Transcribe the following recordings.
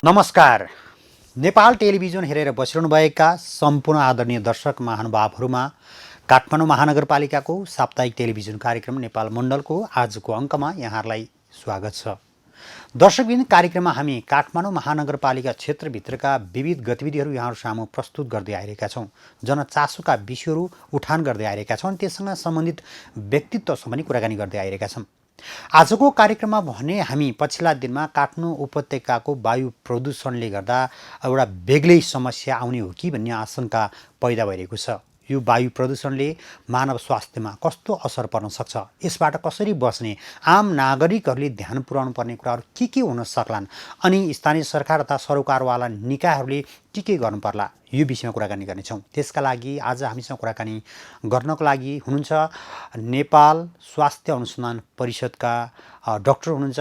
नमस्कार। नेपाल टेलिभिजन हेरेर बसिरहनुभएका सम्पूर्ण आदरणीय दर्शक महानुभावहरूमा काठमाडौँ महानगरपालिकाको साप्ताहिक टेलिभिजन कार्यक्रम नेपाल मण्डलको आजको अङ्कमा यहाँहरूलाई स्वागत छ। दर्शकबिन कार्यक्रममा हामी काठमाडौँ महानगरपालिका क्षेत्रभित्रका विविध गतिविधिहरू यहाँहरू सामु प्रस्तुत गर्दै आइरहेका छौँ। जनचासोका विषयहरू उठान गर्दै आइरहेका छौँ अनि त्यससँग सम्बन्धित व्यक्तित्वसँग पनि कुराकानी गर्दै आइरहेका छौँ। आजको कार्यक्रममा भने हामी पछिल्ला दिनमा काठमाडौँ उपत्यकाको वायु प्रदूषणले गर्दा एउटा बेग्लै समस्या आउने हो कि भन्ने आशंका पैदा भइरहेको छ। यो वायु प्रदूषणले मानव स्वास्थ्यमा कस्तो असर पर्न सक्छ, यसबाट कसरी बस्ने, आम नागरिकहरूले ध्यान पुर्याउनु पर्ने कुराहरू के हुन सक्लान् अनि स्थानीय सरकार तथा सरोकारवाला निकायहरूले के गर्नु पर्ला, यो विषयमा कुराकानी गर्नेछौँ। त्यसका लागि आज हामीसँग कुराकानी गर्नको लागि हुनुहुन्छ नेपाल स्वास्थ्य अनुसन्धान परिषदका डाक्टर हुनुहुन्छ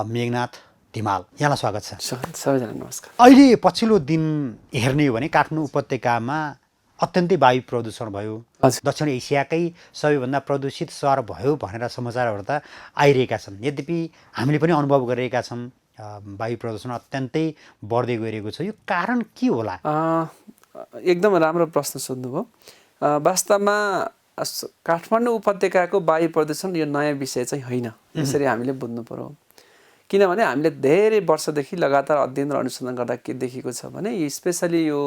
मेघनाथ धिमाल। यहाँलाई स्वागत छ। सबैजना नमस्कार। अहिले पछिल्लो दिन हेर्ने हो भने काठमाडौँ उपत्यकामा अत्यन्तै वायु प्रदूषण भयो। दक्षिण एसियाकै सबैभन्दा प्रदूषित सहर भयो भनेर समाचारहरू त आइरहेका छन्। यद्यपि हामीले पनि अनुभव गरिरहेका छौँ वायु प्रदूषण अत्यन्तै बढ्दै गइरहेको छ। यो कारण के होला? एकदम राम्रो प्रश्न सोध्नुभयो। वास्तवमा काठमाडौँ उपत्यकाको वायु प्रदूषण यो नयाँ विषय चाहिँ होइन, यसरी हामीले बुझ्नु पर्यो। किनभने हामीले धेरै वर्षदेखि लगातार अध्ययन र अनुसन्धान गर्दा के देखेको छ भने स्पेसली यो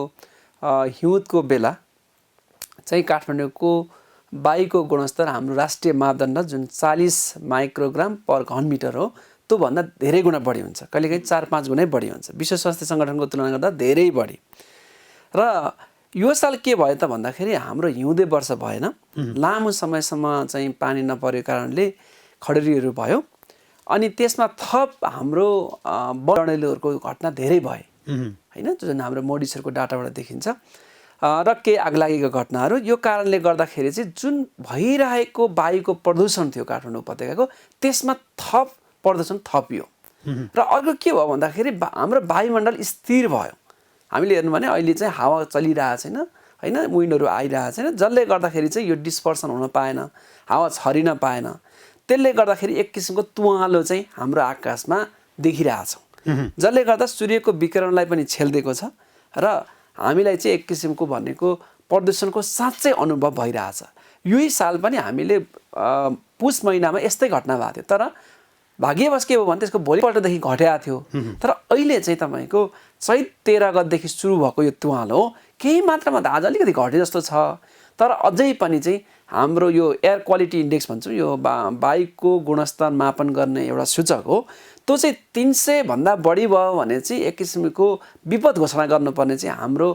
हिउँदको बेला चाहिँ काठमाडौँको वायुको गुणस्तर हाम्रो राष्ट्रिय मापदण्ड जुन 40 माइक्रोग्राम पर घनमिटर हो, त्योभन्दा धेरै गुणा बढी हुन्छ। कहिलेकाहीँ 4-5 गुणै बढी हुन्छ। विश्व स्वास्थ्य सङ्गठनको तुलना गर्दा धेरै बढी। र यो साल के भयो त भन्दाखेरि हाम्रो हिउँदे वर्ष भएन, लामो समयसम्म चाहिँ पानी नपरेको कारणले खडेरीहरू भयो अनि त्यसमा थप हाम्रो डढेलोहरूको घटना धेरै भए होइन, जुन हाम्रो मोडिसरको डाटाबाट देखिन्छ र केही आगलागीको घटनाहरू। यो कारणले गर्दाखेरि चाहिँ जुन भइरहेको वायुको प्रदूषण थियो काठमाडौँ उपत्यकाको, त्यसमा थप प्रदूषण थपियो। र अर्को के भयो भन्दाखेरि हाम्रो वायुमण्डल स्थिर भयो। हामीले हेर्नु भने अहिले चाहिँ हावा चलिरहेको छैन होइन, विन्डहरू आइरहेको छैन, जसले गर्दाखेरि चाहिँ यो डिस्पर्सन हुन पाएन, हावा छरिन पाएन। त्यसले गर्दाखेरि एक किसिमको तुवालो चाहिँ हाम्रो आकाशमा देखिरहेछ, जसले गर्दा सूर्यको विकिरणलाई पनि छेल्दिएको छ र हामीलाई चाहिँ एक किसिमको भनेको प्रदूषणको साँच्चै अनुभव भइरहेछ। यही साल पनि हामीले पुष महिनामा यस्तै घटना भएको थियो, तर भाग्यवश के हो भने त्यसको भोलिपल्टदेखि घटेको थियो। तर अहिले चाहिँ तपाईँको चैत 13 गतेदेखि सुरु भएको यो तुवालो केही मात्रामा त आज अलिकति घटे जस्तो छ, तर अझै पनि चाहिँ हाम्रो यो एयर क्वालिटी इन्डेक्स भन्छौँ, यो वायुको गुणस्तर मापन गर्ने एउटा सूचक हो, त्यो चाहिँ 300 भन्दा बढी भयो भने चाहिँ एक किसिमको विपद घोषणा गर्नुपर्ने चाहिँ हाम्रो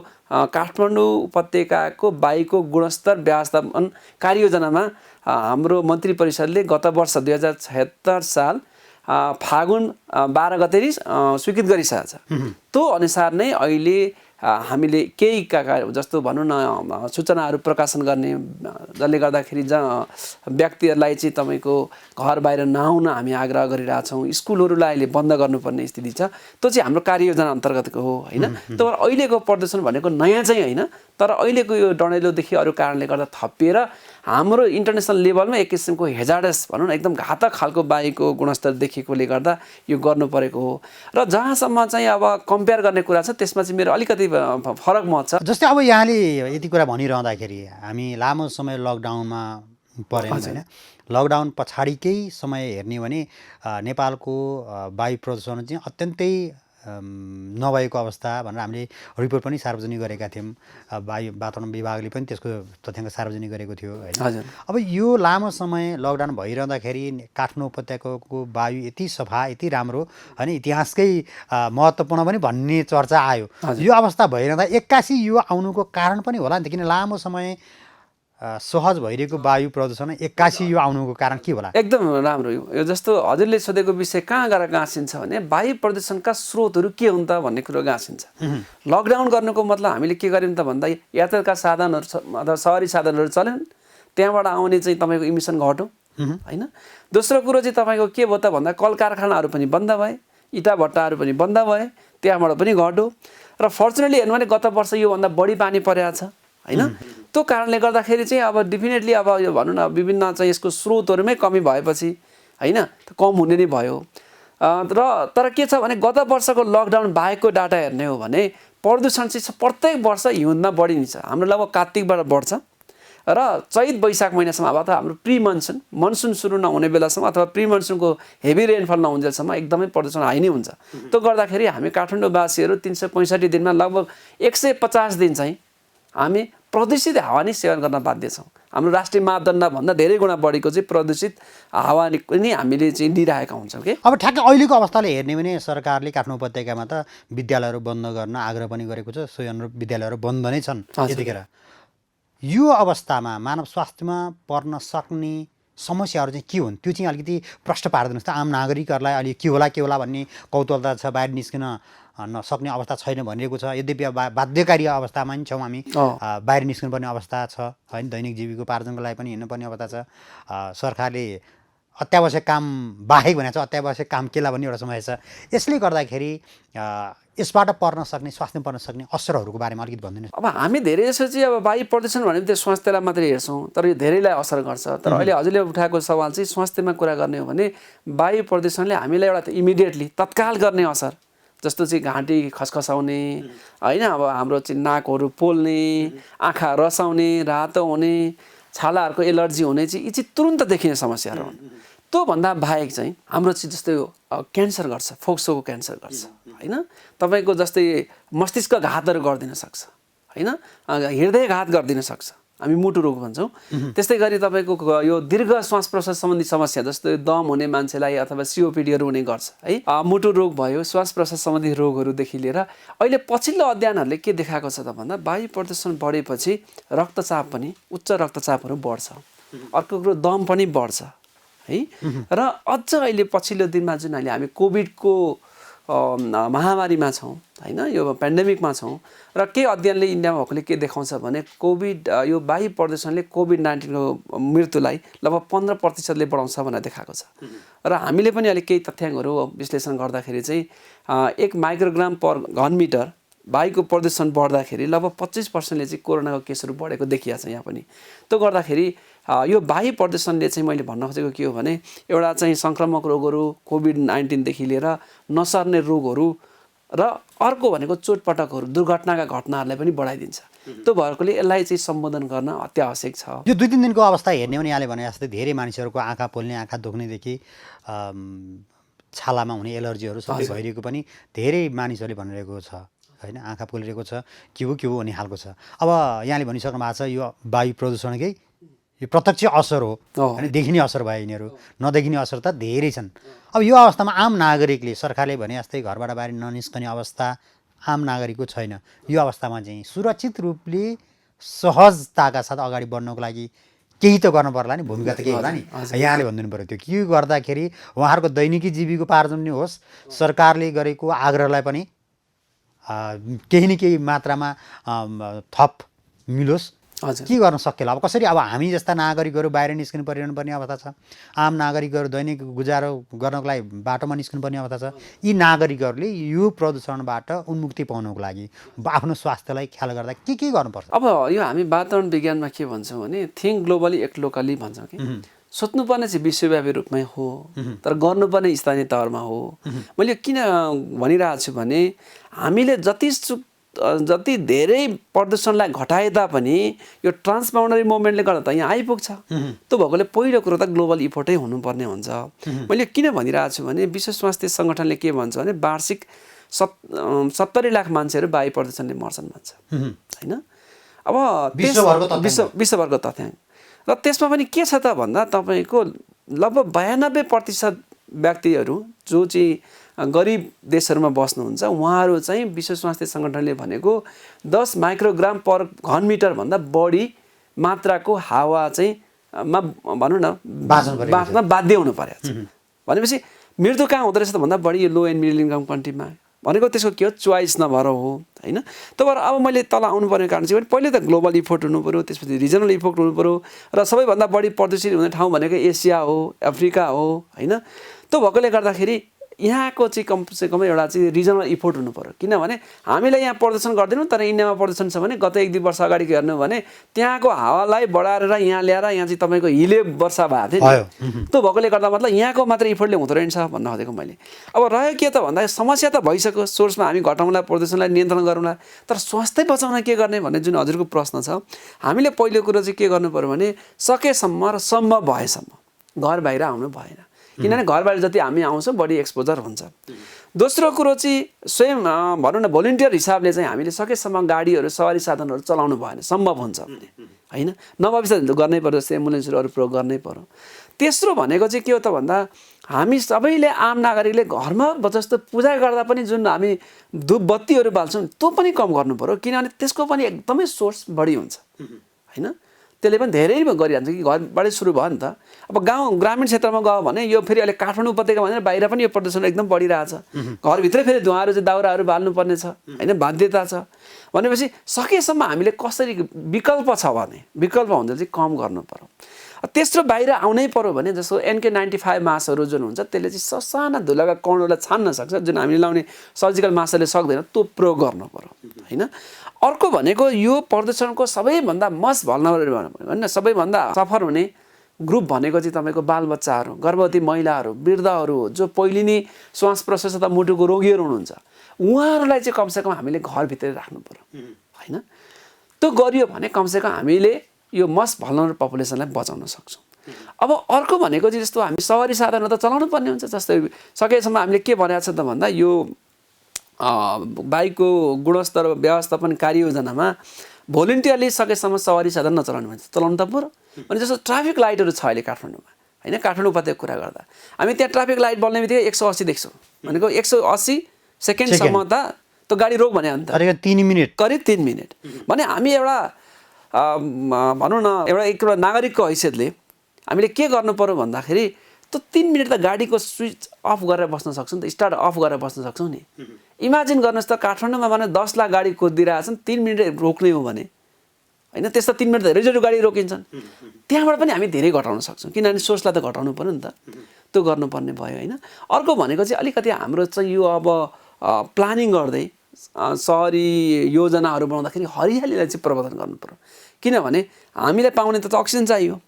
काठमाडौँ उपत्यकाको वायुको गुणस्तर व्यवस्थापन कार्ययोजनामा हाम्रो मन्त्री परिषदले गत वर्ष 2076 साल फागुन 12 गते स्वीकृत गरिसकेको छ। त्यो अनुसार नै अहिले हामीले केही जस्तो भनौँ न सूचनाहरू प्रकाशन गर्ने, जसले गर्दाखेरि व्यक्तिहरूलाई चाहिँ तपाईँको घर बाहिर नआउन हामी आग्रह गरिरहेछौँ। स्कुलहरूलाई अहिले बन्द गर्नुपर्ने स्थिति छ। त्यो चाहिँ हाम्रो कार्ययोजना अन्तर्गतको हो होइन। तर अहिलेको प्रदूषण भनेको नयाँ चाहिँ होइन, तर अहिलेको यो डढेलोदेखि अरू कारणले गर्दा थपिएर हाम्रो इन्टरनेसनल लेभलमा एक किसिमको हेजार्डस भनौँ न एकदम घातक खालको वायुको गुणस्तर देखिएकोले गर्दा यो गर्नु परेको हो। र जहाँसम्म चाहिँ अब कम्पेयर गर्ने कुरा छ त्यसमा चाहिँ मेरो अलिकति फरक मत छ। जस्तै अब यहाँले यति कुरा भनिरहँदाखेरि हामी लामो समय लकडाउनमा पऱ्यौँ होइन। लकडाउन पछाडिकै समय हेर्ने भने नेपालको वायु प्रदूषण चाहिँ अत्यन्तै नभएको अवस्था भनेर हामीले रिपोर्ट पनि सार्वजनिक गरेका थियौँ। वातावरण विभागले पनि त्यसको तथ्याङ्क सार्वजनिक गरेको थियो होइन। अब यो लामो समय लकडाउन भइरहँदाखेरि काठमाडौँ उपत्यकाको वायु यति सफा, यति राम्रो होइन, इतिहासकै महत्त्वपूर्ण पनि भन्ने चर्चा आयो। यो अवस्था भइरहँदा एक्कासी यो आउनुको कारण पनि होला नि त, किन लामो समय सहज भइरहेको वायु प्रदूषण एक्कासी यो आउनुको कारण के होला? एकदम राम्रो। यो जस्तो हजुरले सोधेको विषय कहाँ गएर गाँसिन्छ भने वायु प्रदूषणका स्रोतहरू के हुन् त भन्ने कुरो गाँसिन्छ। लकडाउन गर्नुको मतलब हामीले के गर्यौँ त भन्दा यातायातका साधनहरू अथवा सहरी साधनहरू चल्यौँ, त्यहाँबाट आउने चाहिँ तपाईँको इमिसन घट्यो होइन। दोस्रो कुरो चाहिँ तपाईँको के भयो त भन्दा कल कारखानाहरू पनि बन्द भए, इटा भट्टाहरू पनि बन्द भए, त्यहाँबाट पनि घट्यो। र फर्चुनेटली हेर्नु भने गत वर्ष योभन्दा बढी पानी परेको छ होइन। त्यो कारणले गर्दाखेरि चाहिँ अब डेफिनेटली अब यो भनौँ न विभिन्न चाहिँ यसको स्रोतहरूमै कमी भएपछि होइन कम हुने नै भयो। र तर के छ भने गत वर्षको लकडाउन बाहेकको डाटा हेर्ने हो भने प्रदूषण चाहिँ प्रत्येक वर्ष हिउँदमा बढी नै छ। हाम्रो लगभग कार्तिकबाट बढ्छ र चैत वैशाख महिनासम्म अब त हाम्रो प्री मनसुन सुरु नहुने बेलासम्म अथवा प्री मनसुनको हेभी रेनफल नहुन्जेलसम्म एकदमै प्रदूषण हाई नै हुन्छ। त्यो गर्दाखेरि हामी काठमाडौँवासीहरू 365 दिनमा लगभग 150 दिन चाहिँ हामी प्रदूषित हावा नै सेवन गर्न बाध्य छौँ। हाम्रो राष्ट्रिय मापदण्डभन्दा धेरै गुणा बढीको चाहिँ प्रदूषित हावा नै हामीले चाहिँ लिइरहेका हुन्छौँ कि। अब ठ्याक्कै अहिलेको अवस्थाले हेर्ने भने सरकारले काठमाडौँ उपत्यकामा त विद्यालयहरू बन्द गर्न आग्रह पनि गरेको छ, सोही अनुरूप विद्यालयहरू बन्द नै छन् यतिखेर। यो अवस्थामा मानव स्वास्थ्यमा पर्न सक्ने समस्याहरू चाहिँ के हुन् त्यो चाहिँ अलिकति प्रश्न पारिदिनुहोस् त। आम नागरिकहरूलाई अहिले के होला भन्ने कौतूहलता छ, बाहिर निस्किन नसक्ने अवस्था छैन भनिरहेको छ। यद्यपि बाध्यकारी अवस्थामा पनि छौँ हामी, बाहिर निस्किनुपर्ने अवस्था छ होइन, दैनिक जीविकोपार्जनको लागि पनि हिँड्नुपर्ने अवस्था छ। सरकारले अत्यावश्यक काम बाहेक भनेको छ, अत्यावश्यक काम केला भन्ने एउटा समस्या छ। यसले गर्दाखेरि यसबाट पर्न सक्ने, स्वास्थ्यमा पर्न सक्ने असरहरूको बारेमा अलिकति भनिदिनुहोस्। अब हामी धेरै जसो चाहिँ अब वायु प्रदूषण भने त्यो स्वास्थ्यलाई मात्रै हेर्छौँ, तर यो धेरैलाई असर गर्छ। तर अहिले हजुरले उठाएको सवाल चाहिँ स्वास्थ्यमा कुरा गर्ने हो भने वायु प्रदूषणले हामीलाई एउटा इमिडिएटली तत्काल गर्ने असर जस्तो चाहिँ घाँटी खसखसाउने होइन, अब हाम्रो चाहिँ नाकहरू पोल्ने, आँखा रसाउने, रातो हुने, छालाहरूको एलर्जी हुने चाहिँ यी चाहिँ तुरुन्त देखिने समस्याहरू हुन्। त्योभन्दा बाहेक चाहिँ हाम्रो चाहिँ जस्तै क्यान्सर गर्छ, फोक्सोको क्यान्सर गर्छ होइन, तपाईँको जस्तै मस्तिष्क घातहरू गरिदिन सक्छ होइन, हृदयघात गरिदिन सक्छ, हामी मुटु रोग भन्छौँ। त्यस्तै गरी तपाईँको यो दीर्घ श्वास प्रश्वास सम्बन्धी समस्या जस्तै दम हुने मान्छेलाई अथवा सिओपिडीहरू हुने गर्छ है। मुटु रोग भयो, श्वास प्रश्वास सम्बन्धी रोगहरूदेखि लिएर अहिले पछिल्लो अध्ययनहरूले के देखाएको छ त भन्दा वायु प्रदूषण बढेपछि रक्तचाप पनि, उच्च रक्तचापहरू बढ्छ, अर्को कुरो दम पनि बढ्छ है। र अझ अहिले पछिल्लो दिनमा जुन अहिले हामी कोभिडको महामारीमा छौँ होइन, यो पेन्डेमिकमा छौँ र के अध्ययनले इन्डियामा भएकोले के देखाउँछ भने यो वायु प्रदूषणले कोभिड-19को मृत्युलाई लगभग 15% बढाउँछ भनेर देखाएको छ। र हामीले पनि अहिले केही तथ्याङ्कहरू विश्लेषण गर्दाखेरि चाहिँ 1 माइक्रोग्राम पर घनमिटर वायुको प्रदूषण बढ्दाखेरि लगभग 25%ले चाहिँ कोरोनाको केसहरू बढेको देखिया छ यहाँ पनि। त्यो गर्दाखेरि यो वायु प्रदूषणले चाहिँ मैले भन्न खोजेको के हो भने एउटा चाहिँ सङ्क्रामक रोगहरू कोभिड-19देखि लिएर नसर्ने रोगहरू र अर्को भनेको चोटपटकहरू, दुर्घटनाका घटनाहरूलाई पनि बढाइदिन्छ। त्यो भएकोले यसलाई चाहिँ सम्बोधन गर्न अत्यावश्यक छ। यो 2-3 दिनको अवस्था हेर्ने भने यहाँले भने जस्तै धेरै मानिसहरूको आँखा पोल्ने, आँखा दुख्नेदेखि छालामा हुने एलर्जीहरू सबै भइरहेको पनि धेरै मानिसहरूले भनिरहेको छ होइन, आँखा पोलिरहेको छ, के हो भन्ने खालको छ। अब यहाँले भनिसक्नु भएको छ यो वायु प्रदूषणकै यो प्रत्यक्ष असर हो होइन, देखिने असर भयो, यिनीहरू नदेखिने असर त धेरै छन्। अब यो अवस्थामा आम नागरिकले, सरकारले भने जस्तै घरबाट बाहिर ननिस्कने अवस्था आम नागरिकको छैन, यो अवस्थामा चाहिँ सुरक्षित रूपले सहजताका साथ अगाडि बढ्नको लागि केही त गर्नु पर्ला नि, भूमिका त केही होला नि, यहाँले भनिदिनु पऱ्यो। त्यो के गर्दाखेरि उहाँहरूको दैनिकी जीविकोपार्जन नै होस्, सरकारले गरेको आग्रहलाई पनि केही न केही मात्रामा थप मिलोस्, के गर्न सकिएला। अब कसरी अब हामी जस्ता नागरिकहरू बाहिर निस्किनु परिरहनु पर्ने अवस्था छ, आम नागरिकहरू दैनिक गुजारो गर्नको लागि बाटोमा निस्किनु पर्ने अवस्था छ। यी नागरिकहरूले यो प्रदूषणबाट उन्मुक्ति पाउनको लागि आफ्नो स्वास्थ्यलाई ख्याल गर्दा के गर्नुपर्छ? अब यो हामी वातावरण विज्ञानमा के भन्छौँ भने थिङ्क ग्लोबली एक्ट लोकली भन्छौँ कि सोच्नुपर्ने चाहिँ विश्वव्यापी रूपमै हो, तर गर्नुपर्ने स्थानीय तहमा हो। मैले किन भनिरहेको छु भने हामीले जति धेरै प्रदूषणलाई घटाए तापनि यो ट्रान्सबाउन्डरी मुभमेन्टले गर्दा त यहाँ आइपुग्छ। त्यो भएकोले पहिलो कुरो त ग्लोबल इफोर्टै हुनुपर्ने हुन्छ। मैले किन भनिरहेको छु भने विश्व स्वास्थ्य सङ्गठनले के भन्छ भने वार्षिक 70 लाख मान्छेहरू वायु प्रदूषणले मर्छन् भन्छ होइन। अब विश्वभरको तथ्याङ्क र त्यसमा पनि के छ त भन्दा तपाईँको लगभग 92% व्यक्तिहरू जो चाहिँ गरिब देशहरूमा बस्नुहुन्छ उहाँहरू चाहिँ विश्व स्वास्थ्य सङ्गठनले भनेको 10 माइक्रोग्राम पर घनमिटर भन्दा बढी मात्राको हावा चाहिँ भनौँ न बाँच्न बाध्य हुनु पर्यो। भनेपछि मृत्यु कहाँ हुँदो रहेछ त भन्दा बढी यो लो एन्ड मिडल इन्कम कन्ट्रीमा। भनेको त्यसको के हो, चोइस नभएर हो होइन। त्यो भएर अब मैले तल आउनुपर्ने कारण चाहिँ पहिले त ग्लोबल इफोर्ट हुनु पऱ्यो, त्यसपछि रिजनल इफोर्ट हुनु पऱ्यो र सबैभन्दा बढी प्रदूषित हुने ठाउँ भनेको एसिया हो, अफ्रिका हो होइन। त्यो भएकोले गर्दाखेरि यहाँको चाहिँ कमसेकम एउटा चाहिँ रिजनल इफोर्ट हुनु पर्यो किनभने हामीले यहाँ प्रदर्शन गर्दैनौँ तर इन्डियामा प्रदर्शन छ भने गत 1-2 वर्ष अगाडि हेर्नु भने त्यहाँको हावालाई बढाएर यहाँ ल्याएर यहाँ चाहिँ तपाईँको हिले वर्षा भएको थियो नि त्यो भएकोले गर्दा मतलब यहाँको मात्र इफोर्टले हुँदो रहेछ भन्न खोजेको मैले अब रह्यो के त भन्दा समस्या त भइसक्यो सोर्समा हामी घटाउँला प्रदूषणलाई नियन्त्रण गरौँला तर स्वास्थ्य बचाउन के गर्ने भन्ने जुन हजुरको प्रश्न छ हामीले पहिलो कुरो चाहिँ के गर्नु पर्यो भने सकेसम्म र सम्भव भएसम्म घर बाहिर आउनु भएन किनभने घर बाहिर जति हामी आउँछौँ बढी एक्सपोजर हुन्छ दोस्रो कुरो चाहिँ स्वयं भनौँ न भोलिन्टियर हिसाबले चाहिँ हामीले सकेसम्म गाडीहरू सवारी साधनहरू चलाउनु भएन सम्भव हुन्छ भने होइन नभएपछि गर्नै पर्यो जस्तै एम्बुलेन्सहरू अरू प्रयोग गर्नै पर्यो तेस्रो भनेको चाहिँ के हो त भन्दा हामी सबैले आम नागरिकले घरमा जस्तो पूजा गर्दा पनि जुन हामी धूप बत्तीहरू बाल्छौँ त्यो पनि कम गर्नु पर्यो किनभने त्यसको पनि एकदमै सोर्स बढी हुन्छ होइन त्यसले पनि धेरै गरिहाल्छ कि घरबाटै सुरु भयो नि त अब ग्रामीण क्षेत्रमा गयो भने यो फेरि अहिले काठमाडौँ उपत्यका भनेर बाहिर पनि यो प्रदूषण एकदम बढिरहेछ घरभित्रै फेरि धुवाहरू चाहिँ दाउराहरू बाल्नुपर्ने छ होइन बाध्यता छ भनेपछि सकेसम्म हामीले कसरी विकल्प छ भने विकल्प हुन्छ चाहिँ कम गर्नु पर्यो तेस्रो बाहिर आउनै पर्यो भने जस्तो NK95 मास्कहरू जुन हुन्छ त्यसले चाहिँ ससाना धुलाका कणहरूलाई छान्न सक्छ जुन हामीले लाउने सर्जिकल मास्कले सक्दैन त्यो प्रयोग गर्नु पर्यो होइन अर्को भनेको यो प्रदूषणको सबैभन्दा मस्ट भल्नरेबल होइन सबैभन्दा सफर हुने ग्रुप भनेको चाहिँ तपाईँको बालबच्चाहरू गर्भवती महिलाहरू वृद्धहरू जो पहिले नै श्वास प्रश्वास तथा मुटुको रोगीहरू हुनुहुन्छ उहाँहरूलाई चाहिँ कमसेकम हामीले घरभित्रै राख्नु पर्यो होइन त्यो गरियो भने कमसेकम हामीले यो मस्ट भल्नरेबल पपुलेसनलाई बचाउन सक्छौँ अब अर्को भनेको चाहिँ जस्तो हामी सवारी साधनहरू त चलाउनु पर्ने हुन्छ जस्तै सकेसम्म हामीले के भनेको छ त भन्दा यो बाइकको गुणस्तर व्यवस्थापन कार्ययोजनामा भोलिन्टियरली सकेसम्म सवारी साधन नचलाउनु भन्छ चलाउनु त पर्यो अनि जस्तो ट्राफिक लाइटहरू छ अहिले काठमाडौँमा होइन काठमाडौँ उपत्यका कुरा गर्दा हामी त्यहाँ ट्राफिक लाइट बल्ने बित्तिकै 180 देख्छौँ भनेको 180 सेकेन्डसम्म त त्यो गाडी रोक भने अन्त करिब 3 मिनट भने हामी एउटा भनौँ न एउटा नागरिकको हैसियतले हामीले के गर्नु पर्यो भन्दाखेरि त्यो 3 मिनट त गाडीको स्विच अफ गरेर बस्न सक्छौँ नि त स्टार्ट अफ गरेर बस्न सक्छौँ नि इमेजिन गर्नुहोस् त काठमाडौँमा भने 10 लाख गाडी कुदिरहेछन् 3 मिनट रोक्ने हो भने होइन त्यस्ता 3 मिनट धेरैचोटि गाडी रोकिन्छन् त्यहाँबाट पनि हामी धेरै घटाउन सक्छौँ किनभने सोर्सलाई त घटाउनु पर्यो नि त त्यो गर्नुपर्ने भयो होइन अर्को भनेको चाहिँ अलिकति हाम्रो चाहिँ यो अब प्लानिङ गर्दै सहरी योजनाहरू बनाउँदाखेरि हरियालीलाई चाहिँ प्रवर्धन गर्नु पर्यो किनभने हामीलाई पाउने त अक्सिजन चाहियो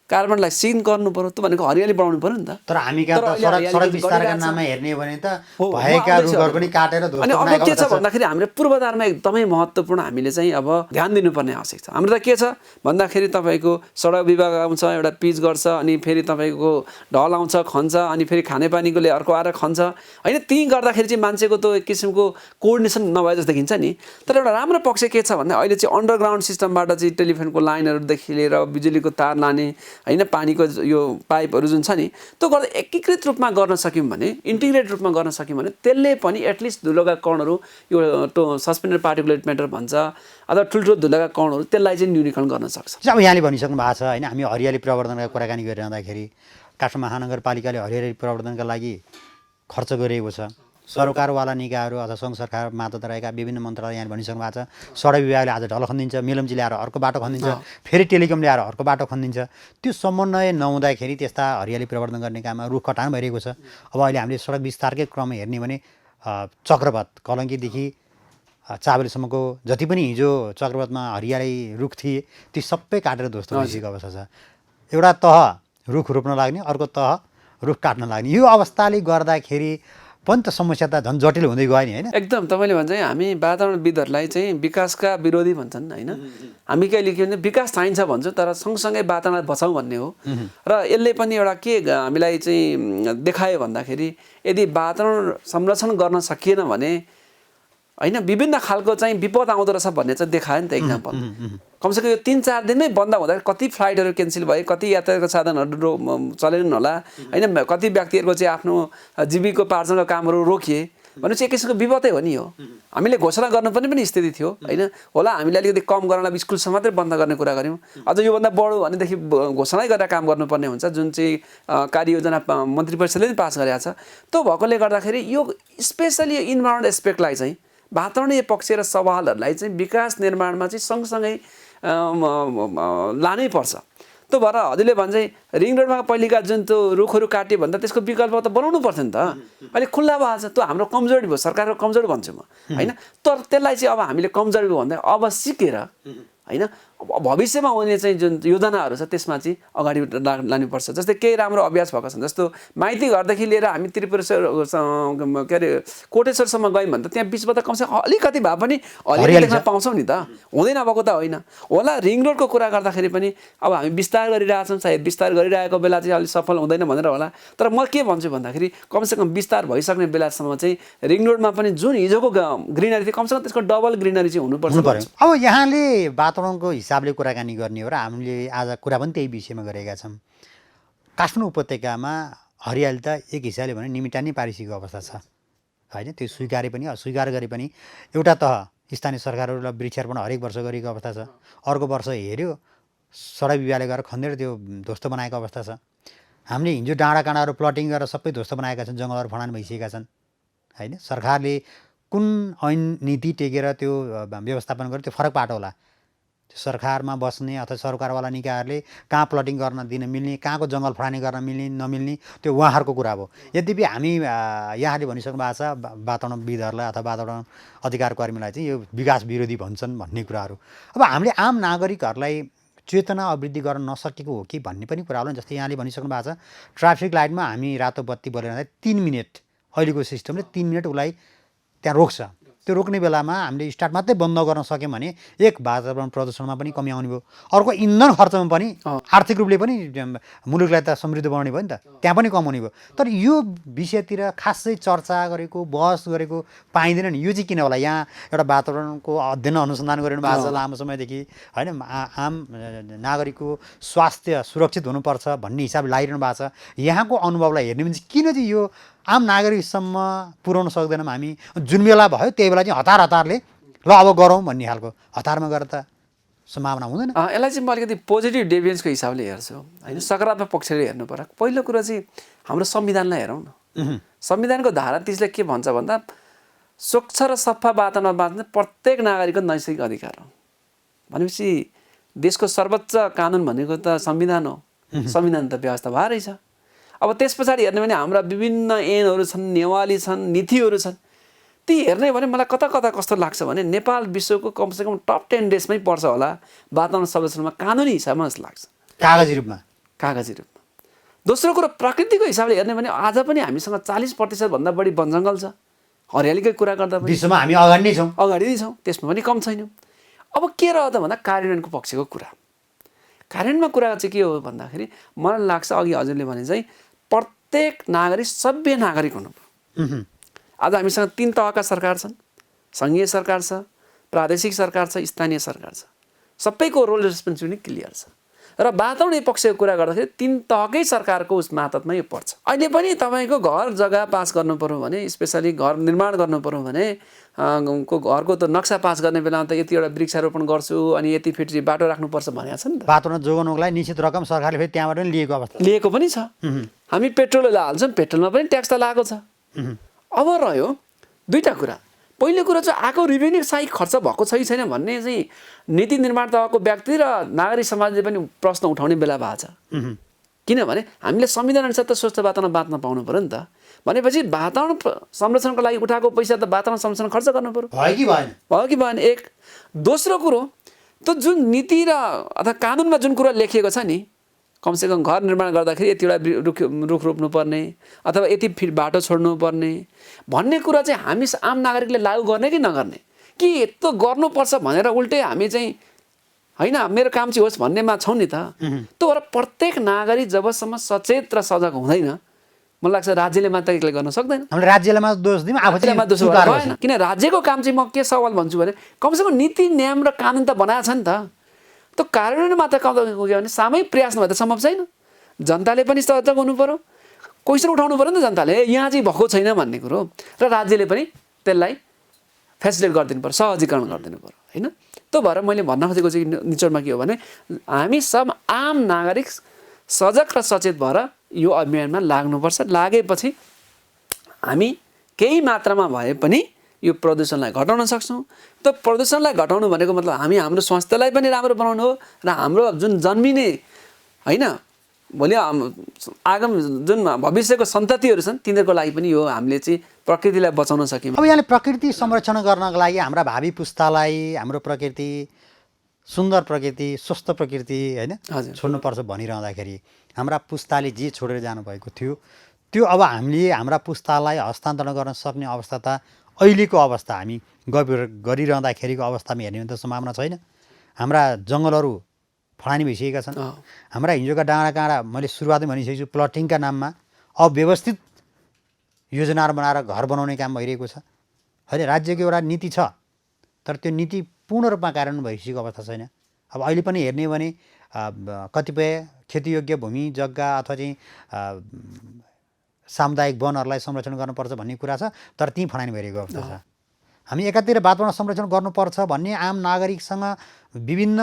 कार्बनलाई सिन गर्नु पर्यो त्यो भनेको हरियाली बढाउनु पर्यो नि त तर हामी कहाँ त सडक विस्तारका नाममा हेर्ने भने त भएका रुखहरू पनि काटेर अनि अब के छ भन्दाखेरि हामीले पूर्वाधारमा एकदमै महत्त्वपूर्ण हामीले चाहिँ अब ध्यान दिनुपर्ने आवश्यक छ हाम्रो त के छ भन्दाखेरि तपाईँको सडक विभाग आउँछ एउटा पिच गर्छ अनि फेरि तपाईँको ढल आउँछ खन्छ अनि फेरि खानेपानीकोले अर्को आएर खन्छ होइन त्यही गर्दाखेरि चाहिँ मान्छेको त्यो एक किसिमको कोअर्डिनेसन नभए जस्तो देखिन्छ नि तर एउटा राम्रो पक्ष के छ भन्दा अहिले चाहिँ अन्डरग्राउन्ड सिस्टमबाट चाहिँ टेलिफोनको लाइनहरूदेखि लिएर बिजुलीको तार लाने होइन पानीको यो पाइपहरू जुन छ नि त्यो गर्दा एकीकृत रूपमा गर्न सक्यौँ भने इन्टिग्रेट रूपमा गर्न सक्यौँ भने त्यसले पनि एटलिस्ट धुलोका कणहरू यो सस्पेन्डेड पार्टिकुलेट म्याटर भन्छ अथवा ठुल्ठुलो धुलोका कणहरू त्यसलाई चाहिँ न्यूनीकरण गर्न सक्छ अब यहाँले भनिसक्नु भएको छ होइन हामी हरियाली प्रवर्धनका कुराकानी गरिरहँदाखेरि काठमाडौँ महानगरपालिकाले हरियाली प्रवर्धनका लागि खर्च गरिएको छ सरकारवाला निकायहरू अथवा सङ्घ सरकार मातहत रहेका विभिन्न मन्त्रालय यहाँ भनिसक्नु भएको छ सडक विभागले आज ढल खनिदिन्छ मेलम्ची ल्याएर अर्को बाटो खनिदिन्छ फेरि टेलिकम ल्याएर अर्को बाटो खनिदिन्छ त्यो समन्वय नहुँदाखेरि त्यस्ता हरियाली प्रवर्धन गर्ने काममा रुख कटान भइरहेको छ अब अहिले हामीले सडक विस्तारकै क्रममा हेर्ने भने चक्रपथ कलङ्कीदेखि चाबेलसम्मको जति पनि हिजो चक्रपथमा हरियाली रुख थिए ती सबै काटेर ध्वस्त भइसकेको अवस्था छ एउटा तह रुख रोप्न लाग्ने अर्को तह रुख काट्न लाग्ने यो अवस्थाले गर्दाखेरि पनि त समस्या त झन् जटिल हुँदै गयो नि होइन एकदम तपाईँले भन्छ हामी वातावरणविदहरूलाई चाहिँ विकासका विरोधी भन्छन् होइन हामी के लेख्यो भने विकास चाहिन्छ भन्छौँ तर सँगसँगै वातावरणलाई बचाउँ भन्ने हो र यसले पनि एउटा के हामीलाई चाहिँ देखायो भन्दाखेरि यदि वातावरण संरक्षण गर्न सकिएन भने होइन विभिन्न खालको चाहिँ विपद आउँदो रहेछ भन्ने चाहिँ देखायो नि त एक्जाम्पल कमसेकम यो 3-4 दिनमै बन्द हुँदा कति फ्लाइटहरू क्यान्सल भए कति यातायातका साधनहरू चलेनन् होला होइन कति व्यक्तिहरूको चाहिँ आफ्नो जीविकोपार्जनका कामहरू रोकिए भनेपछि एक किसिमको विपदै हो नि हो हामीले घोषणा गर्नुपर्ने पनि स्थिति थियो होइन होला हामीले अलिकति कम गर्नलाई स्कुलसम्म मात्रै बन्द गर्ने कुरा गऱ्यौँ अझ योभन्दा बढो भनेदेखि घोषणै गरेर काम गर्नुपर्ने हुन्छ जुन चाहिँ कार्ययोजना मन्त्री परिषदले पनि पास गरेको छ त्यो भएकोले गर्दाखेरि यो स्पेसली इन्भाइरोमेन्ट एस्पेक्टलाई चाहिँ वातावरणीय पक्ष र सवालहरूलाई चाहिँ विकास निर्माणमा चाहिँ सँगसँगै लानै पर्छ त्यो भएर हजुरले भन्छ रिङ रोडमा पहिलेका जुन त्यो रुखहरू काट्यो भन्दा त्यसको विकल्प त बनाउनु पर्थ्यो नि त। अहिले खुल्ला भएको छ, त्यो हाम्रो कमजोरी भयो, सरकारको कमजोरी भन्छु म होइन। तर त्यसलाई चाहिँ अब हामीले कमजोरी भयो भन्दा अब सिकेर होइन भविष्यमा आउने चाहिँ जुन योजनाहरू छ त्यसमा चाहिँ अगाडि लानुपर्छ। जस्तै केही राम्रो अभ्यास भएको छन्, जस्तो माइती घरदेखि लिएर हामी त्रिपुरेश्वर के अरे कोटेश्वरसम्म गयौँ भने त त्यहाँ बिचमा त कमसेकम अलिकति भए पनि हरियाली देख्न पाउँछौँ नि त, हुँदैन भएको त होइन होला। रिङ रोडको कुरा गर्दाखेरि पनि अब हामी विस्तार गरिरहेछौँ, सायद विस्तार गरिरहेको बेला चाहिँ अलिक सफल हुँदैन भनेर होला। तर म के भन्छु भन्दाखेरि कमसेकम विस्तार भइसक्ने बेलासम्म चाहिँ रिङ रोडमा पनि जुन हिजोको ग्रिनरी थियो कमसेकम त्यसको डबल ग्रिनरी चाहिँ हुनुपर्छ। अब यहाँले वातावरणको हिसाबले कुराकानी गर्ने हो र हामीले आज कुरा पनि त्यही विषयमा गरेका छौँ। काठमाडौँ उपत्यकामा हरियाली त एक हिसाबले भने निमिटानी पारिसकेको अवस्था छ होइन। त्यो स्वीकारे पनि अस्वीकार गरे पनि एउटा त स्थानीय सरकारहरूलाई वृक्षारोपण हरेक वर्ष गरेको अवस्था छ, अर्को वर्ष हेऱ्यो सडक विभागले गरेर खनेर त्यो ध्वस्त बनाएको अवस्था छ। हामीले हिजो डाँडा काँडाहरू प्लटिङ गरेर सबै ध्वस्त बनाएका छन्, जङ्गलहरू फडान भइसकेका छन् होइन। सरकारले कुन ऐन नीति टेकेर त्यो व्यवस्थापन गर्यो त्यो फरक पाटो होला। सरकारमा बस्ने अथवा सरकारवाला निकायहरूले कहाँ प्लटिङ गर्न दिन मिल्ने, कहाँको जङ्गल फडानी गर्न मिल्ने नमिल्ने त्यो उहाँहरूको कुरा हो। यद्यपि हामी यहाँले भनिसक्नु भएको छ वातावरणविदहरूलाई अथवा वातावरण अधिकार कर्मीलाई चाहिँ यो विकास विरोधी भन्छन् भन्ने कुराहरू। अब हामीले आम नागरिकहरूलाई चेतना अभिवृद्धि गर्न नसकेको हो कि भन्ने पनि कुरा होला। जस्तै यहाँले भनिसक्नु भएको छ ट्राफिक लाइटमा हामी रातो बत्ती बलिरहँदा 3 मिनट अहिलेको सिस्टमले 3 मिनट उसलाई त्यहाँ रोक्छ। त्यो रोक्ने बेलामा हामीले स्टार्ट मात्रै बन्द गर्न सक्यौँ भने एक वातावरण प्रदूषणमा पनि कमी आउने भयो, अर्को इन्धन खर्चमा पनि आर्थिक रूपले पनि मुलुकलाई त समृद्ध बनाउने भयो नि त, त्यहाँ पनि कमाउने भयो। तर यो विषयतिर खासै चर्चा गरेको बहस गरेको पाइँदैन नि। यो चाहिँ किन होला? यहाँ एउटा वातावरणको अध्ययन अनुसन्धान गरिनु भएको छ लामो समयदेखि होइन। आम नागरिकको स्वास्थ्य सुरक्षित हुनुपर्छ भन्ने हिसाबले लागिरहनु भएको छ। यहाँको अनुभवलाई हेर्ने भने किन चाहिँ यो आम नागरिकसम्म पुर्याउन सक्दैनौँ हामी? जुन बेला भयो त्यही बेला चाहिँ हतारले ल अब गरौँ भन्ने खालको हतारमा गरेर त सम्भावना हुँदैन। यसलाई चाहिँ म अलिकति पोजिटिभ डेभिएन्सको हिसाबले हेर्छु होइन, सकारात्मक पक्षले हेर्नु पर्यो। पहिलो कुरा चाहिँ हाम्रो संविधानलाई हेरौँ न। संविधानको धारा 30ले के भन्छ भन्दा स्वच्छ र सफा वातावरण बाँच्ने प्रत्येक नागरिकको नैतिक अधिकार हो भनेपछि देशको सर्वोच्च कानुन भनेको त संविधान हो। संविधान त व्यवस्था भए रहेछ। अब त्यस पछाडि हेर्ने भने हाम्रा विभिन्न ऐनहरू छन्, नेवाली छन्, नीतिहरू छन्। ती हेर्ने भने मलाई कता कता कस्तो लाग्छ भने नेपाल विश्वको कमसेकम टप 10 देशमै पर्छ होला वातावरण संरक्षणमा कानुनी हिसाबमा जस्तो लाग्छ, कागजी रूपमा। दोस्रो कुरो प्रकृतिको हिसाबले हेर्ने भने आज पनि हामीसँग 40% भन्दा बढी वन जङ्गल छ। हरियालीकै कुरा गर्दा पनि विश्वमा हामी अगाडि नै छौँ, त्यसमा पनि कम छैनौँ। अब के रह्यो त भन्दा कार्यान्वयनको पक्षको कुरा। कार्यान्वयनमा कुरा चाहिँ के हो भन्दाखेरि मलाई लाग्छ अघि हजुरले भने चाहिँ प्रत्येक नागरिक सभ्य नागरिक हुनुपर्छ। आज हामीसँग 3 तहका सरकार छन्, सङ्घीय सरकार छ, प्रादेशिक सरकार छ, स्थानीय सरकार छ। सबैको रोल रेस्पोन्सिबिलिटी क्लियर छ र वातावरणीय पक्षको कुरा गर्दाखेरि 3 तहकै सरकारको उस मातहतमा यो पर्छ। अहिले पनि तपाईँको घर जग्गा पास गर्नु पर्यो भने, स्पेसली घर निर्माण गर्नु पर्यो भने घरको त नक्सा पास गर्ने बेलामा त यतिवटा वृक्षारोपण गर्छु अनि यति फिट बाटो राख्नुपर्छ भनेको छ नि त। वातावरण जोगाउनको लागि निश्चित रकम सरकारले फेरि त्यहाँबाट पनि लिएको पनि छ। हामी पेट्रोल हाल्छौँ, पेट्रोलमा पनि ट्याक्स त लागेको छ। अब रह्यो 2टा कुरा। पहिलो कुरा चाहिँ आएको रेभेन्यू सही खर्च भएको छ कि छैन भन्ने चाहिँ नीति निर्माण तहको व्यक्ति र नागरिक समाजले पनि प्रश्न उठाउने बेला भएको छ। किनभने हामीले संविधान अनुसार त स्वच्छ वातावरण बाँच्न पाउनु पर्यो नि त। भनेपछि वातावरण संरक्षणको लागि उठाएको पैसा त वातावरण संरक्षण खर्च गर्नु पर्यो, भयो कि भएन? एक। दोस्रो कुरो त्यो जुन नीति र अथवा कानुनमा जुन कुरा लेखिएको छ नि, कमसेकम घर निर्माण गर्दाखेरि यतिवटा रुख रोप्नुपर्ने अथवा यति फिट बाटो छोड्नुपर्ने भन्ने कुरा चाहिँ हामी आम नागरिकले लागू गर्ने कि नगर्ने, कि यस्तो गर्नुपर्छ भनेर उल्टै हामी चाहिँ होइन मेरो काम चाहिँ होस् भन्नेमा छौँ नि त। त्यो भएर प्रत्येक नागरिक जबसम्म सचेत र सजग हुँदैन, मलाई लाग्छ राज्यले मात्र एक्लै गर्न सक्दैन। हामीले राज्यलाई मात्र दोष दिउँ, आफूले दोष भएन। किन राज्यको काम चाहिँ म के सवाल भन्छु भने कमसेकम नीति नियम र कानुन त बनाएको छ नि त, त्यो कार्यान्वयन मात्र कहाँ गयो भने सामूहिक प्रयास नभए त सम्भव छैन। जनताले पनि सजग हुनु पर्यो, क्वेसन उठाउनु पर्यो नि त जनताले, यहाँ चाहिँ भएको छैन भन्ने कुरो, र राज्यले पनि त्यसलाई फेसिलिटेट गरिदिनु पर्यो, सहजीकरण गरिदिनु पर्यो होइन। त्यो भएर मैले भन्न खोजेको चाहिँ निचोडमा के हो भने हामी सब आम नागरिक सजग र सचेत भएर यो अभियानमा लाग्नुपर्छ। लागेपछि हामी केही मात्रामा भए पनि यो प्रदूषणलाई घटाउन सक्छौँ। त्यो प्रदूषणलाई घटाउनु भनेको मतलब हामी हाम्रो स्वास्थ्यलाई पनि राम्रो बनाउनु हो र हाम्रो जुन जन्मिने होइन भोलि आगामी जुन भविष्यको सन्ततिहरू छन् तिनीहरूको लागि पनि यो हामीले चाहिँ प्रकृतिलाई बचाउन सक्यौँ। अब यहाँले प्रकृति संरक्षण गर्नको लागि हाम्रा भावी पुस्तालाई हाम्रो प्रकृति सुन्दर प्रकृति स्वस्थ प्रकृति होइन हजुर। छोड्नुपर्छ भनिरहँदाखेरि हाम्रा पुस्ताले जे छोडेर जानुभएको थियो त्यो अब हामीले हाम्रा पुस्तालाई हस्तान्तरण गर्न सक्ने अवस्था त अहिलेको अवस्था हामी गरिरहँदाखेरिको अवस्थामा हेर्ने हो भने त सम्भावना छैन। हाम्रा जङ्गलहरू फडानी भइसकेका छन्। हाम्रा हिजोका डाँडा काँडा मैले सुरुवातमै भनिसकेको छु प्लटिङका नाममा अव्यवस्थित योजनाहरू बनाएर घर बनाउने काम भइरहेको छ होइन। राज्यको एउटा नीति छ तर त्यो नीति पूर्ण रूपमा कार्यान्वयन भइसकेको अवस्था छैन। अब अहिले पनि हेर्ने हो भने कतिपय खेतीयोग्य भूमि जग्गा अथवा चाहिँ सामुदायिक वनहरूलाई संरक्षण गर्नुपर्छ भन्ने कुरा छ तर ती फडानी भइरहेको अवस्था छ। हामी एकातिर वातावरण संरक्षण गर्नुपर्छ भन्ने आम नागरिकसँग विभिन्न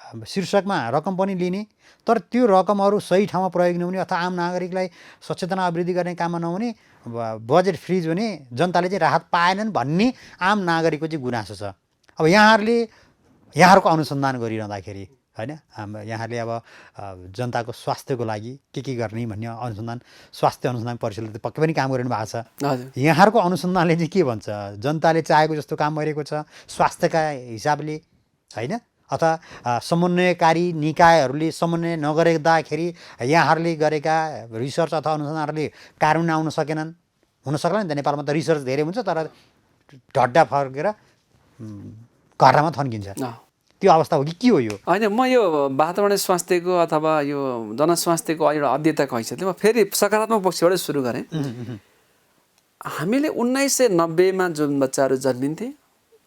शीर्षकमा रकम पनि लिने तर त्यो रकमहरू सही ठाउँमा प्रयोग नहुने अथवा आम नागरिकलाई सचेतना अभिवृद्धि गर्ने काममा नहुने बजेट फ्रिज हुने जनताले चाहिँ राहत पाएनन् भन्ने आम नागरिकको चाहिँ गुनासो छ। अब यहाँहरूको अनुसन्धान गरिरहँदाखेरि होइन यहाँहरूले अब जनताको स्वास्थ्यको लागि के गर्ने भन्ने अनुसन्धान स्वास्थ्य अनुसन्धान परिषदले त पक्कै पनि काम गरिरहनु भएको छ। यहाँहरूको अनुसन्धानले चाहिँ के भन्छ जनताले चाहेको जस्तो काम भइरहेको छ स्वास्थ्यका हिसाबले होइन अथवा समन्वयकारी निकायहरूले समन्वय नगर्दाखेरि यहाँहरूले गरेका रिसर्च अथवा अनुसन्धानहरूले कार्यान्वयन आउन सकेनन् हुन सक्ला नि त। नेपालमा त रिसर्च धेरै हुन्छ तर ढड्डा फर्केर घरमा थन्किन्छ त्यो अवस्था हो कि के हो यो? होइन म यो वातावरण स्वास्थ्यको अथवा यो जनस्वास्थ्यको एउटा अध्येताको हैसियतले म फेरि सकारात्मक पक्षबाट सुरु गरेँ। हामीले 1990मा जुन बच्चाहरू जन्मिन्थे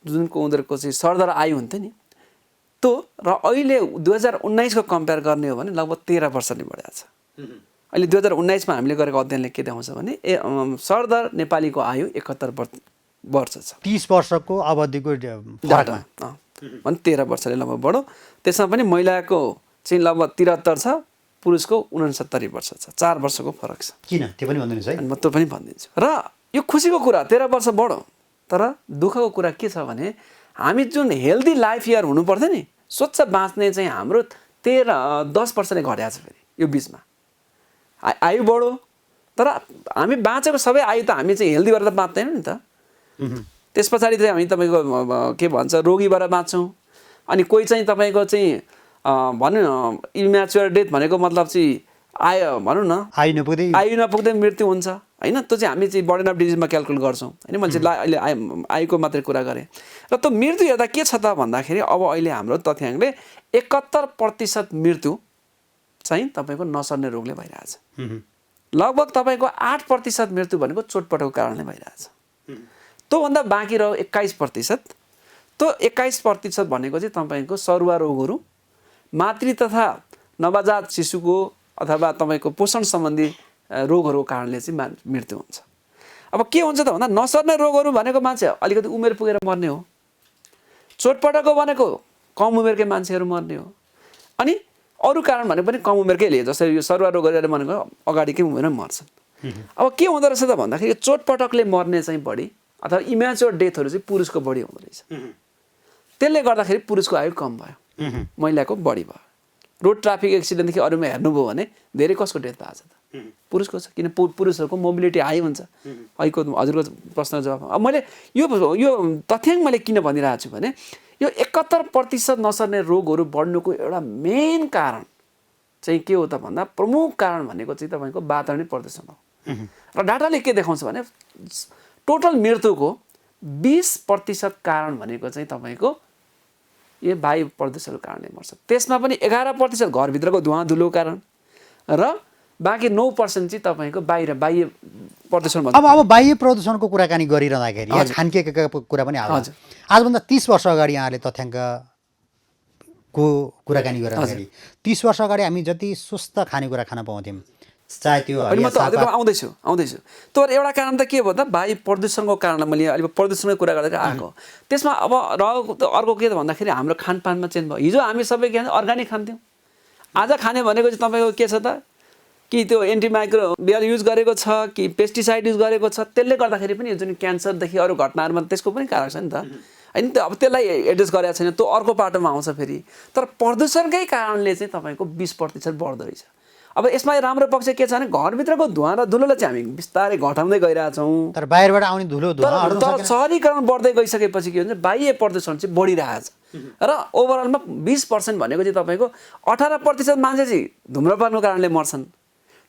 जुनको उनीहरूको चाहिँ सरदर आयु हुन्थ्यो नि त्यो र अहिले 2019को कम्पेयर गर्ने हो भने लगभग 13 वर्षले बढेको छ। अहिले 2019मा हामीले गरेको अध्ययनले के देखाउँछ भने सरदर नेपालीको आयु 71 वर्ष छ। 30 वर्षको अवधिको डाटामा भने 13 वर्षले लगभग बढो। त्यसमा पनि महिलाको चाहिँ लगभग 73 छ पुरुषको 69 वर्ष छ 4 वर्षको फरक छ। किन त्यो पनि भनिदिनुहोस् है। म त्यो पनि भनिदिन्छु र यो खुसीको कुरा 13 वर्ष बढो तर दुःखको कुरा के छ भने हामी जुन हेल्दी लाइफ इयर हुनुपर्थ्यो नि स्वच्छ बाँच्ने चाहिँ हाम्रो 10 वर्षले घटेको छ। फेरि यो बिचमा आयु बढो तर हामी बाँचेको सबै आयु त हामी चाहिँ हेल्दी भएर त बाँच्दैनौँ नि त। त्यस पछाडि चाहिँ हामी तपाईँको के भन्छ रोगी भएर बाँच्छौँ। अनि कोही चाहिँ तपाईँको चाहिँ भनौँ इम्याच्योर डेथ भनेको मतलब चाहिँ भनौँ न आयु नपुग्दै मृत्यु हुन्छ होइन। त्यो चाहिँ हामी चाहिँ बर्डन अफ डिजिजमा क्यालकुलेट गर्छौँ होइन। मान्छेलाई अहिले आयुको मात्रै कुरा गरेँ र त्यो मृत्यु हेर्दा के छ त भन्दाखेरि अब अहिले हाम्रो तथ्याङ्कले 71% मृत्यु चाहिँ तपाईँको नसर्ने रोगले भइरहेछ। लगभग तपाईँको 8% मृत्यु भनेको चोटपटकको कारणले भइरहेछ। त्योभन्दा बाँकी रह्यो 21%। त्यो 21% भनेको चाहिँ तपाईँको सरुवा रोगहरू मातृ तथा नवजात शिशुको अथवा तपाईँको पोषण सम्बन्धी रोगहरूको कारणले चाहिँ मृत्यु हुन्छ। अब के हुन्छ त भन्दा नसर्ने रोगहरू भनेको मान्छे अलिकति उमेर पुगेर मर्ने हो। चोटपटकको भनेको कम उमेरकै मान्छेहरू मर्ने हो। अनि अरू कारण भने पनि कम उमेरकैले जसरी यो सरुवा रोगहरू भनेको अगाडिकै उमेरमा मर्छन्। अब के हुँदो रहेछ त भन्दाखेरि चोटपटकले मर्ने चाहिँ बढी अथवा इम्याच्योर डेथहरू चाहिँ पुरुषको बढी हुँदो रहेछ। त्यसले गर्दाखेरि पुरुषको आयु कम भयो महिलाको बढी भयो। रोड ट्राफिक एक्सिडेन्टदेखि अरूमा हेर्नुभयो भने धेरै कसको डेथ भएको छ त पुरुषको छ। किन पुरुषहरूको मोबिलिटी हाई हुन्छ। अहिलेको हजुरको प्रश्नको जवाब अब मैले यो तथ्याङ्क मैले किन भनिरहेको छु भने यो 71% नसर्ने रोगहरू बढ्नुको एउटा मेन कारण चाहिँ के हो त भन्दा प्रमुख कारण भनेको चाहिँ तपाईँको वातावरणीय प्रदूषण हो। र डाटाले के देखाउँछ भने टोटल मृत्युको 20% कारण भनेको चाहिँ तपाईँको यो वायु प्रदूषणको कारणले मर्छ। त्यसमा पनि 11% घरभित्रको धुवा धुलो कारण र बाँकी 9% चाहिँ तपाईँको बाह्य प्रदूषण भन्छ। अब बाह्य प्रदूषणको कुराकानी गरिरहँदाखेरि यहाँ खानपिएको कुरा पनि आउँछ। आजभन्दा 30 वर्ष अगाडि यहाँले तथ्याङ्कको कुराकानी गरिरहँदाखेरि 30 वर्ष अगाडि हामी जति स्वस्थ खानेकुरा खान पाउँथ्यौँ चाहे त्यो आउँदैछु तर एउटा कारण त के भयो त वायु प्रदूषणको कारण मैले अहिले प्रदूषणको कुरा गर्दै आएको। त्यसमा अब अर्को के त भन्दाखेरि हाम्रो खानपानमा चेन्ज भयो। हिजो हामी सबै के अर्ग्यानिक खान्थ्यौँ। आज खाने भनेको चाहिँ तपाईँको के छ त कि त्यो एन्टिमाइक्रोबियल युज गरेको छ कि पेस्टिसाइड युज गरेको छ। त्यसले गर्दाखेरि पनि जुन क्यान्सरदेखि अरू घटनाहरूमा त्यसको पनि कारक छ नि त। होइन त अब त्यसलाई एड्रेस गरेको छैन त्यो अर्को पाटोमा आउँछ फेरि तर प्रदूषणकै कारणले चाहिँ तपाईँको 20% बढ्दो रहेछ अब यसमा राम्रो पक्ष के छ भने घरभित्रको धुवा र धुलोलाई चाहिँ हामी बिस्तारै घटाउँदै गइरहेछौँ तर बाहिरबाट आउने धुलो धुवा हट्न तर सहरीकरण बढ्दै गइसकेपछि के हुन्छ बाह्य प्रदूषण चाहिँ बढिरहेछ र ओभरअलमा 20% भनेको चाहिँ तपाईँको 18% मान्छे चाहिँ धुम्रपानको कारणले मर्छन्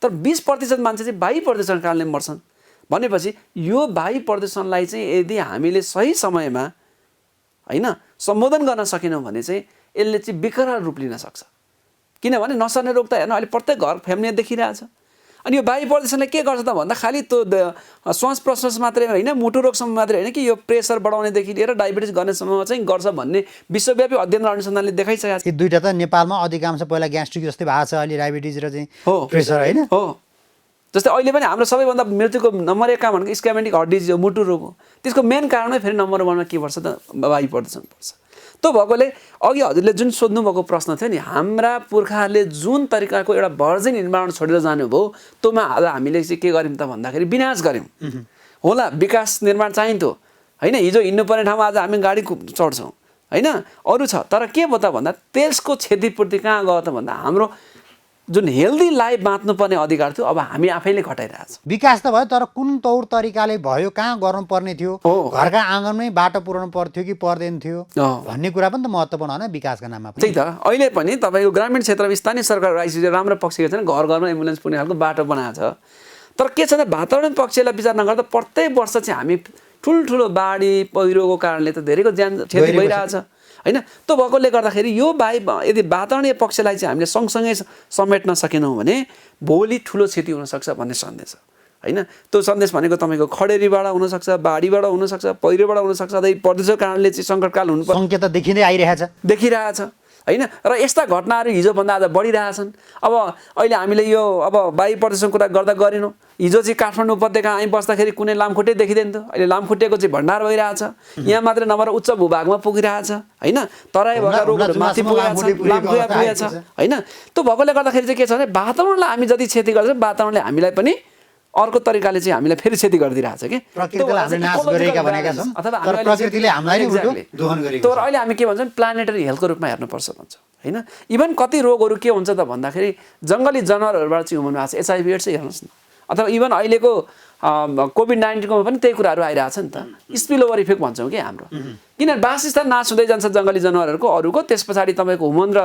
तर 20% मान्छे चाहिँ वायु प्रदूषणको कारणले मर्छन् भनेपछि यो वायु प्रदूषणलाई चाहिँ यदि हामीले सही समयमा हैन सम्बोधन गर्न सकेनौँ भने चाहिँ यसले चाहिँ विकराल रूप लिन सक्छ किनभने नसर्ने रोग त हेर्नु अहिले प्रत्येक घर फ्यामिलीमा देखिरहेछ अनि यो वायु प्रदूषणले के गर्छ त भन्दा खालि त्यो श्वास प्रश्वास मात्रै होइन मुटु रोगसम्म मात्रै होइन कि यो प्रेसर बढाउनेदेखि लिएर डायबिटिज गर्नेसम्म चाहिँ गर्छ भन्ने विश्वव्यापी अध्ययन र अनुसन्धानले देखाइसकेको छ यी दुईटा त नेपालमा अधिकांश पहिला ग्यास्ट्रिक जस्तै भएको छ अहिले डायबिटिज र चाहिँ प्रेसर होइन हो जस्तै अहिले पनि हाम्रो सबैभन्दा मृत्युको नम्बर 1 काम भनेको स्क्यामेटिक हार्ट डिजिज हो मुटु रोग हो त्यसको मेन कारणै फेरि नम्बर 1 मा के पर्छ त वायु प्रदूषण पर्छ त्यो भएकोले अघि हजुरले जुन सोध्नुभएको प्रश्न थियो नि हाम्रा पुर्खाहरूले जुन तरिकाको एउटा भर्जिन इन्भाइरोमेन्ट छोडेर जानुभयो त्योमा आज हामीले चाहिँ के गर्यौँ त भन्दाखेरि विनाश गर्यौँ होला विकास निर्माण चाहिन्थ्यो होइन हिजो हिँड्नुपर्ने ठाउँमा आज हामी गाडी चढ्छौँ होइन अरू छ तर के भयो त भन्दा त्यसको क्षतिपूर्ति कहाँ गयो त भन्दा हाम्रो जुन हेल्दी लाइफ बाँच्नुपर्ने अधिकार थियो अब हामी आफैले घटाइरहेछौँ विकास त भयो तर कुन तौर तरिकाले भयो कहाँ गर्नुपर्ने थियो घरका आँगनमै बाटो पुर्याउनु पर्थ्यो कि पर्दैन थियो भन्ने कुरा पनि त महत्त्वपूर्ण होइन विकासका नाममा पनि त्यही त अहिले पनि तपाईँको ग्रामीण क्षेत्रमा स्थानीय सरकार आइसिडी राम्रो पक्ष के छैन घर घरमा एम्बुलेन्स पुग्ने खालको बाटो बनाएको छ तर के छ भने वातावरण पक्षलाई विचार नगर्दा प्रत्येक वर्ष चाहिँ हामी ठुल्ठुलो बाढी पहिरोको कारणले त धेरैको ज्यान क्षति भइरहेछ होइन त्यो भएकोले गर्दाखेरि यो यदि वातावरणीय पक्षलाई चाहिँ हामीले सँगसँगै समेट्न सकेनौँ भने भोलि ठुलो क्षति हुनसक्छ भन्ने सन्देश होइन त्यो सन्देश भनेको तपाईँको खडेरीबाट हुनसक्छ बाढीबाट हुनसक्छ पहिरोबाट हुनसक्छ अझै प्रदूषणको कारणले चाहिँ सङ्कटकाल हुनुपर्छ सङ्केत त देखिरहेछ होइन र यस्ता घटनाहरू हिजोभन्दा आज बढिरहेछन् अब अहिले हामीले यो अब वायु प्रदूषणको कुरा गर्दा गरेनौँ हिजो चाहिँ काठमाडौँ उपत्यका आइ बस्दाखेरि कुनै लामखुट्टे देखिँदैन थियो अहिले लामखुट्टेको चाहिँ भण्डार भइरहेछ यहाँ मात्रै नभएर उच्च भूभागमा पुगिरहेछ होइन तराई भएका रोगहरू माथि पुगेको छ होइन त्यो भएकोले गर्दाखेरि चाहिँ के छ भने वातावरणलाई हामी जति क्षति गर्छौँ वातावरणले हामीलाई पनि अर्को तरिकाले चाहिँ हामीलाई फेरि क्षति गरिदिरहेछ कि तर अहिले हामी के भन्छौँ प्लानेटरी हेल्थको रूपमा हेर्नुपर्छ भन्छ होइन इभन कति रोगहरू के हुन्छ त भन्दाखेरि जङ्गली जनावरहरूबाट चाहिँ ह्युमनमा आएको छ एचआइभी एड्स चाहिँ हेर्नुहोस् न अथवा इभन अहिलेको कोभिड-19 पनि त्यही कुराहरू आइरहेछ नि त स्पिल ओभर इफेक्ट भन्छौँ कि हाम्रो किनभने वासस्थान नाश हुँदै जान्छ जङ्गली जनावरहरूको अरूको त्यस पछाडि तपाईँको ह्युमन र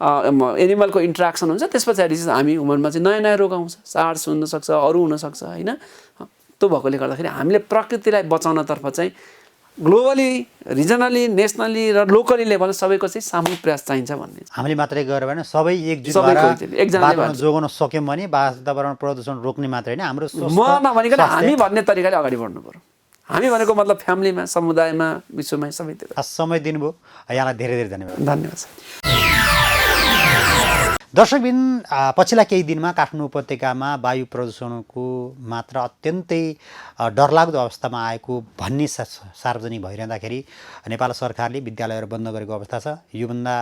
एनिमलको इन्ट्राक्सन हुन्छ त्यस पछाडि चाहिँ हामी ह्युमनमा चाहिँ नयाँ नयाँ रोग आउँछ सार्स हुनसक्छ अरू हुनसक्छ होइन त्यो भएकोले गर्दाखेरि हामीले प्रकृतिलाई बचाउनतर्फ चाहिँ ग्लोबली रिजनली नेसनली र लोकली लेभलमा सबैको चाहिँ सामूहिक प्रयास चाहिन्छ भन्ने हामीले मात्रै गरेर भने सबै एकजुट भएर जोगाउन सक्यौँ भने वातावरण प्रदूषण रोक्ने मात्रै होइन हाम्रो म नभनिकन हामी भन्ने तरिकाले अगाडि बढ्नु पर्यो हामी भनेको मतलब फ्यामिलीमा समुदायमा विश्वमा सबैतिर समय दिनुभयो यहाँलाई धेरै धेरै धन्यवाद धन्यवाद दर्शकबिन पछिल्ला केही दिनमा काठमाडौँ उपत्यकामा वायु प्रदूषणको मात्रा अत्यन्तै डरलाग्दो अवस्थामा आएको भन्ने सार्वजनिक भइरहँदाखेरि नेपाल सरकारले विद्यालयहरू बन्द गरेको अवस्था छ योभन्दा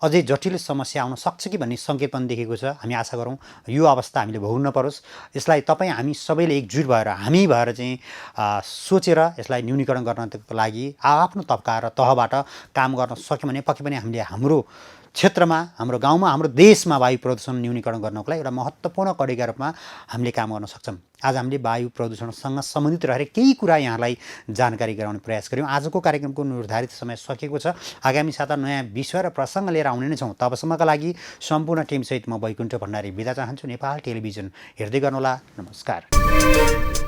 अझै जटिल समस्या आउन सक्छ कि भन्ने सङ्केत पनि देखेको छ हामी आशा गरौँ यो अवस्था हामीले भोग्न परोस् यसलाई तपाईँ हामी सबैले एकजुट भएर हामी भएर चाहिँ सोचेर यसलाई न्यूनीकरण गर्नको लागि आफ्नो तबका र तहबाट काम गर्न सक्यौँ भने पक्कै पनि हामीले हाम्रो क्षेत्रमा हाम्रो गाउँमा हाम्रो देशमा वायु प्रदूषण न्यूनीकरण गर्नको लागि एउटा महत्त्वपूर्ण कडेका रूपमा हामीले काम गर्न सक्छौँ आज हामीले वायु प्रदूषणसँग सम्बन्धित रहेर केही कुरा यहाँलाई जानकारी गराउने प्रयास गऱ्यौँ आजको कार्यक्रमको निर्धारित समय सकिएको छ आगामी साता नयाँ विषय र प्रसङ्ग लिएर आउने नै छौँ तबसम्मका लागि सम्पूर्ण टिमसहित म वैकुण्ठ भण्डारी बिदा चाहन्छु नेपाल टेलिभिजन हेर्दै गर्नुहोला नमस्कार